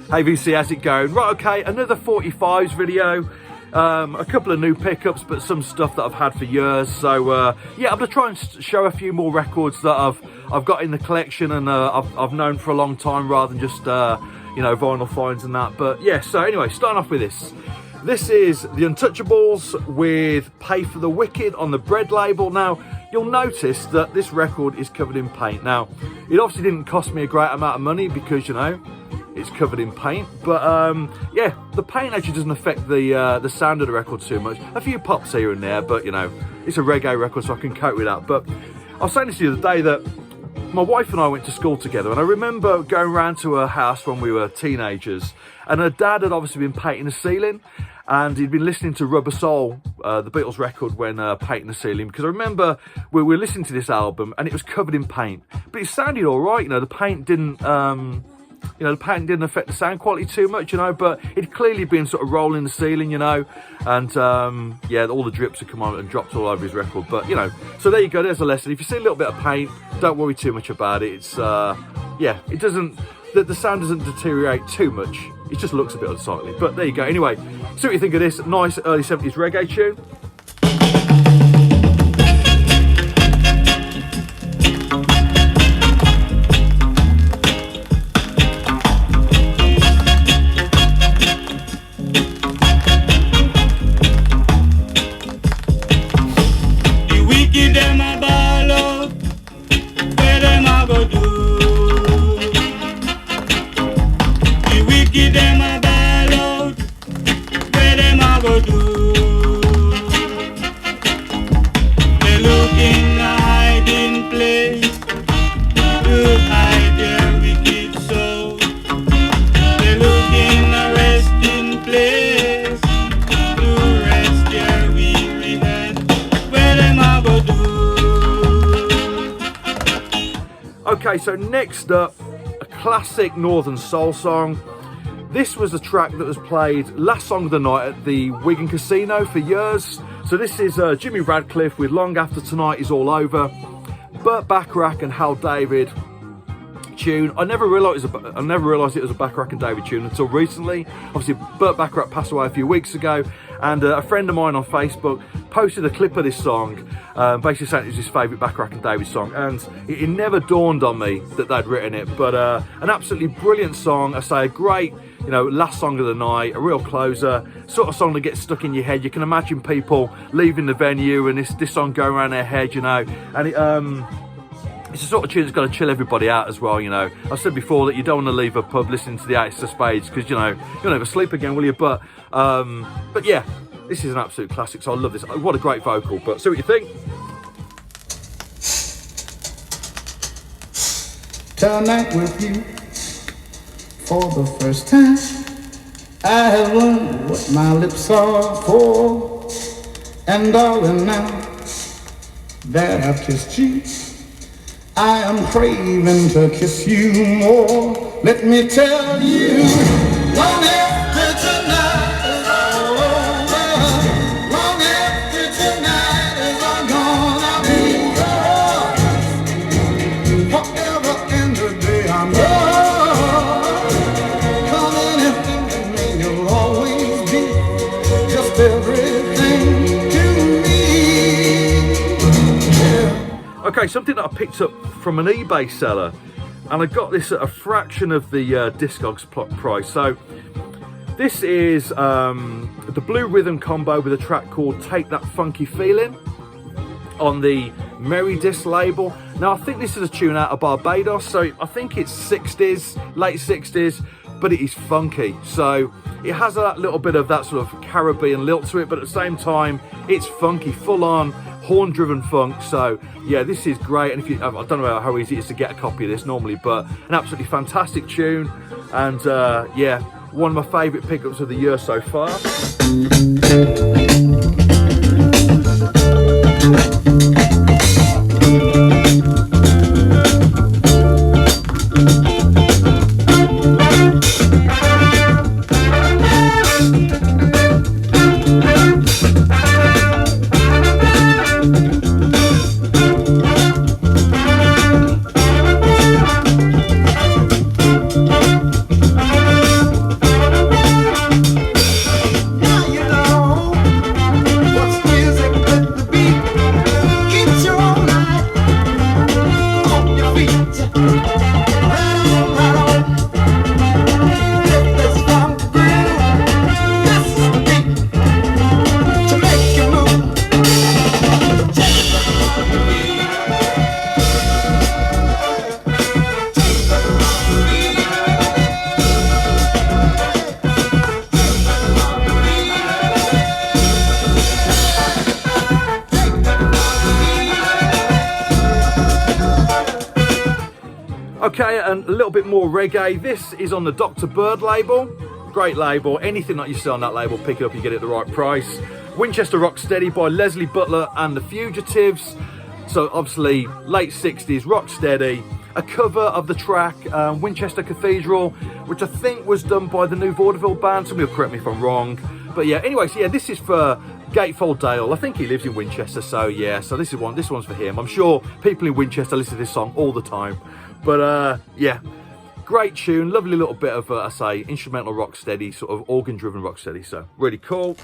Hey VC, how's it going? Right, okay, another 45s video. A couple of new pickups, but some stuff that I've had for years. So yeah, I'm gonna try and show a few more records that I've got in the collection and I've known for a long time, rather than just you know, vinyl finds and that. But yeah, so anyway, starting off with this. This is the Untouchables with Pay for the Wicked on the Bread label. Now, you'll notice that this record is covered in paint. Now, it obviously didn't cost me a great amount of money because, you know, it's covered in paint. But yeah, the paint actually doesn't affect the sound of the record too much. A few pops here and there, but you know, it's a reggae record, so I can cope with that. But I was saying this the other day that my wife and I went to school together, and I remember going round to her house when we were teenagers, and her dad had obviously been painting the ceiling, and he'd been listening to Rubber Soul, the Beatles record, when painting the ceiling, because I remember we were listening to this album and it was covered in paint, but it sounded all right. You know, the paint didn't you know, the paint didn't affect the sound quality too much, you know, but it'd clearly been sort of rolling the ceiling, you know, and yeah, all the drips had come on and dropped all over his record. But you know, so there you go, there's a lesson. If you see a little bit of paint, don't worry too much about it. It's yeah, it doesn't, the sound doesn't deteriorate too much, it just looks a bit unsightly. But there you go. Anyway, see what you think of this nice early 70s reggae tune. Okay, so next up, a classic Northern Soul song. This was a track that was played last song of the night at the Wigan Casino for years. So this is Jimmy Radcliffe with Long After Tonight Is All Over. Burt Bacharach and Hal David tune. I never realised it was a Bacharach and David tune until recently. Obviously, Burt Bacharach passed away a few weeks ago, and a friend of mine on Facebook posted a clip of this song, basically saying it was his favourite Bacharach and David song, and it never dawned on me that they'd written it. But an absolutely brilliant song. I say a great, you know, last song of the night, a real closer, sort of song that gets stuck in your head. You can imagine people leaving the venue and this song going around their head, you know, and it's a sort of tune that's going to chill everybody out as well, you know. I said before that you don't want to leave a pub listening to the Ace of Spades because, you know, you'll never sleep again, will you? But yeah, this is an absolute classic, so I love this. What a great vocal, but see what you think. Tonight with you, for the first time, I have learned what my lips are for. And darling, now that I've kissed you, I am craving to kiss you more. Let me tell you, long after tonight is all over, long after tonight is all gone, I'll be yours forever and a day. I'm yours, come anything that may, you'll always be just everything to me. Yeah. Okay, something that I picked up from an eBay seller, and I got this at a fraction of the Discogs price. So this is the Blue Rhythm combo with a track called Take That Funky Feeling on the Merry Disc label. Now I think this is a tune out of Barbados, so I think it's 60s, late 60s, but it is funky. So it has a little bit of that sort of Caribbean lilt to it, but at the same time it's funky, full on horn driven funk. So yeah, this is great. And if you, I don't know how easy it is to get a copy of this normally, but an absolutely fantastic tune. And yeah, one of my favourite pickups of the year so far. Okay, and a little bit more reggae. This is on the Dr. Bird label. Great label. Anything that you see on that label, pick it up, you get it at the right price. Winchester Rocksteady by Leslie Butler and the Fugitives. So obviously late 60s Rocksteady. A cover of the track Winchester Cathedral, which I think was done by the New Vaudeville Band. Somebody will correct me if I'm wrong. But yeah, anyway, so yeah, this is for Gatefold Dale. I think he lives in Winchester, so yeah, so this one's for him. I'm sure people in Winchester listen to this song all the time. But yeah, great tune, lovely little bit of, I say, instrumental rocksteady, sort of organ-driven rocksteady, so really cool.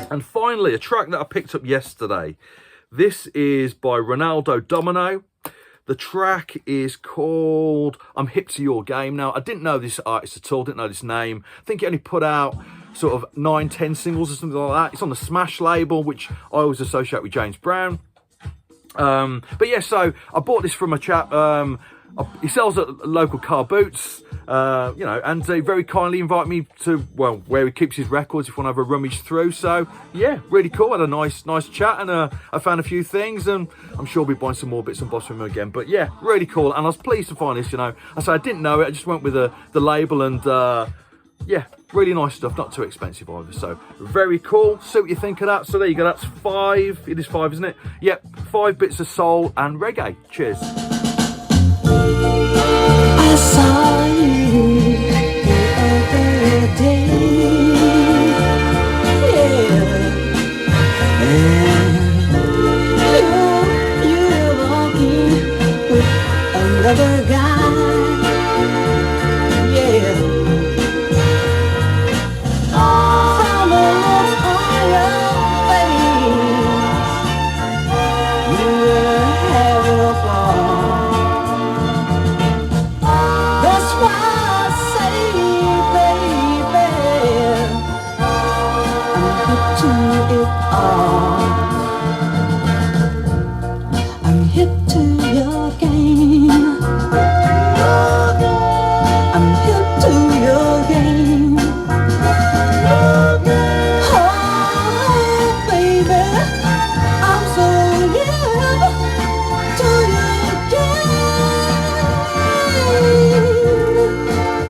And finally, a track that I picked up yesterday. This is by Ronaldo Domino. The track is called I'm Hip to Your Game. Now, I didn't know this artist at all, didn't know this name. I think he only put out sort of 9-10 singles or something like that. It's on the Smash label, which I always associate with James Brown. But yeah, so I bought this from a chap. He sells at local car boots, you know, and they very kindly invite me to, well, where he keeps his records if you want to have a rummage through. So yeah, really cool. Had a nice chat, and I found a few things, and I'm sure we'll be buying some more bits and bobs from him again. But yeah, really cool, and I was pleased to find this. You know, I didn't know it. I just went with the label, and yeah, really nice stuff. Not too expensive either. So very cool. See what you think of that. So there you go. That's 5. It is 5, isn't it? Yep, 5 bits of soul and reggae. Cheers. I saw you the other day, yeah, and you were walking with another guy.